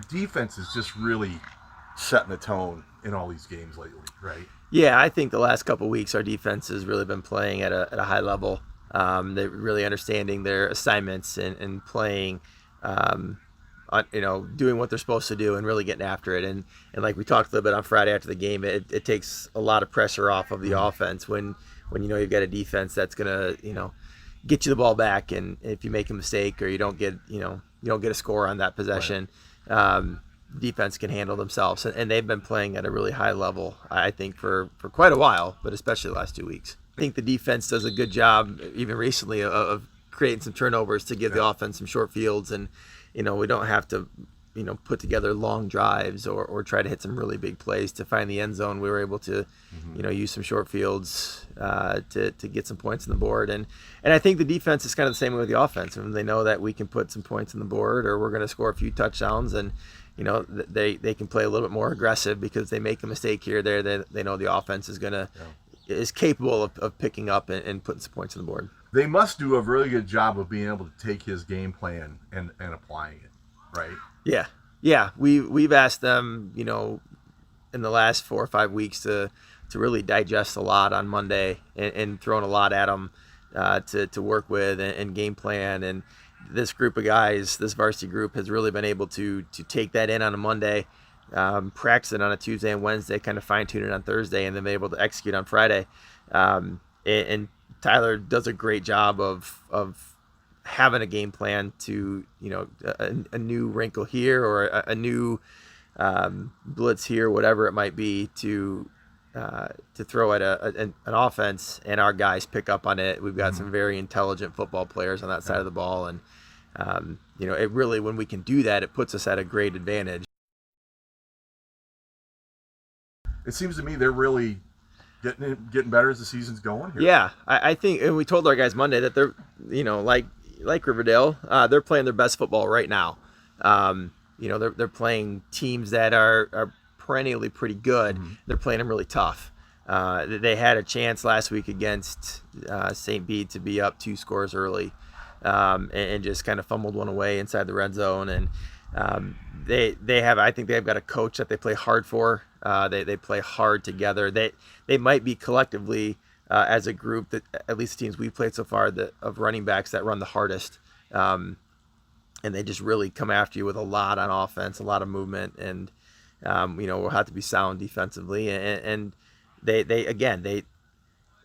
defense is just really setting the tone in all these games lately, right? Yeah, I think the last couple of weeks our defense has really been playing at a high level. They're really understanding their assignments and playing, doing what they're supposed to do and really getting after it. And like we talked a little bit on Friday after the game, it takes a lot of pressure off of the offense when you've got a defense that's gonna get you the ball back, and if you make a mistake or you don't get a score on that possession. Right. Defense can handle themselves, and they've been playing at a really high level, I think, for quite a while, but especially the last 2 weeks. I think the defense does a good job, even recently, of creating some turnovers to give the offense some short fields, and we don't have to put together long drives or try to hit some really big plays to find the end zone. We were able to use some short fields to get some points on the board, and I think the defense is kind of the same way with the offense. I mean, they know that we can put some points on the board, or we're going to score a few touchdowns, and they can play a little bit more aggressive because they make a mistake here or there. They know the offense is capable of picking up and putting some points on the board. They must do a really good job of being able to take his game plan and applying it, right? Yeah. We've asked them, in the last 4 or 5 weeks to really digest a lot on Monday and thrown a lot at them to work with and game plan. And this group of guys, this varsity group, has really been able to take that in on a Monday, practice it on a Tuesday and Wednesday, kind of fine tune it on Thursday, and then be able to execute on Friday. And Tyler does a great job of having a game plan to a new wrinkle here or a new blitz here, whatever it might be, to throw at an offense, and our guys pick up on it. We've got some very intelligent football players on that side of the ball, and it really, when we can do that, it puts us at a great advantage. It seems to me they're really getting better as the season's going here. Yeah, I think, and we told our guys Monday that they're, like Riverdale, they're playing their best football right now. They're playing teams that are perennially pretty good. They're playing them really tough. They had a chance last week against St. Bede to be up 2 scores early, and just kind of fumbled one away inside the red zone. And I think they've got a coach that they play hard for. They play hard together. They might be collectively as a group, that at least the teams we've played so far, of running backs that run the hardest. And they just really come after you with a lot on offense, a lot of movement, and we'll have to be sound defensively. And they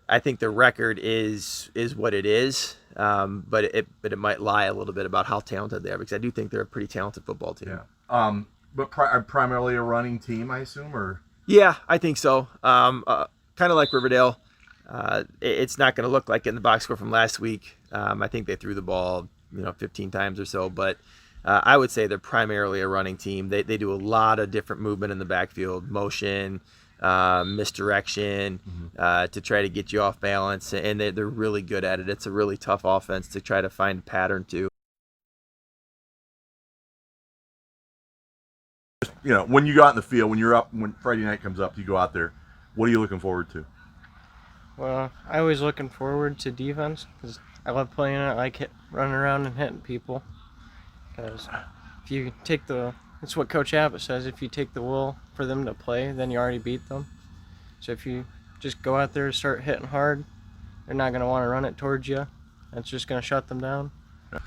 I think the record is what it is, but it might lie a little bit about how talented they are, because I do think they're a pretty talented football team. Yeah. But primarily a running team, I assume, or? Yeah, I think so. Kind of like Riverdale. It's not going to look like it in the box score from last week. I think they threw the ball 15 times or so, but I would say they're primarily a running team. They do a lot of different movement in the backfield, motion, misdirection, to try to get you off balance, and they're really good at it. It's a really tough offense to try to find a pattern to. When you go out in the field, when Friday night comes up, you go out there, what are you looking forward to? Well, I always looking forward to defense, because I love playing it. I like running around and hitting people, because if you take it's what Coach Abbott says, if you take the will for them to play, then you already beat them. So if you just go out there and start hitting hard, they're not going to want to run it towards you. It's just going to shut them down.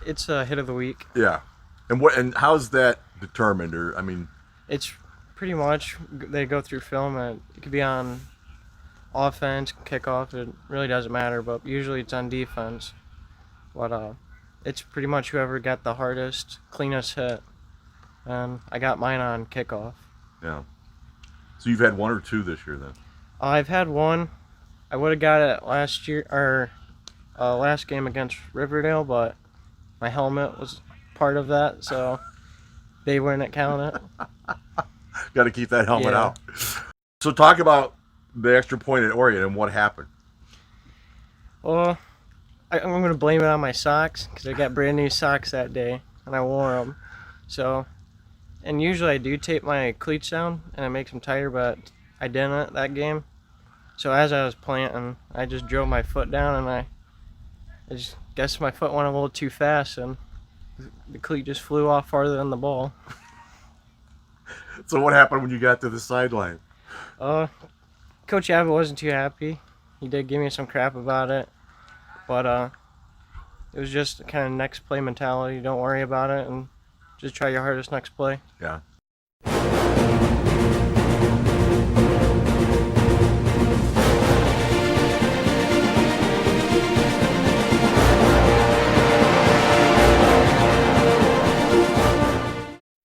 It's a hit of the week. Yeah. And how's that determined? It's pretty much, they go through film, and it could be on offense, kickoff, it really doesn't matter, but usually it's on defense. But it's pretty much whoever got the hardest, cleanest hit. And I got mine on kickoff. Yeah. So you've had 1 or 2 this year then? I've had 1. I would have got it last year, or last game against Riverdale, but my helmet was part of that, so they wouldn't count it. Got to keep that helmet out. So talk about the extra point at Orion and what happened. Well, I'm going to blame it on my socks, because I got brand new socks that day, and I wore them. So, and usually I do tape my cleats down, and I make them tighter, but I didn't that game. So as I was planting, I just drove my foot down, and I just guess my foot went a little too fast, and the cleat just flew off farther than the ball. So what happened when you got to the sideline? Coach Abbott wasn't too happy. He did give me some crap about it, but it was just kind of next play mentality. Don't worry about it and just try your hardest next play. Yeah.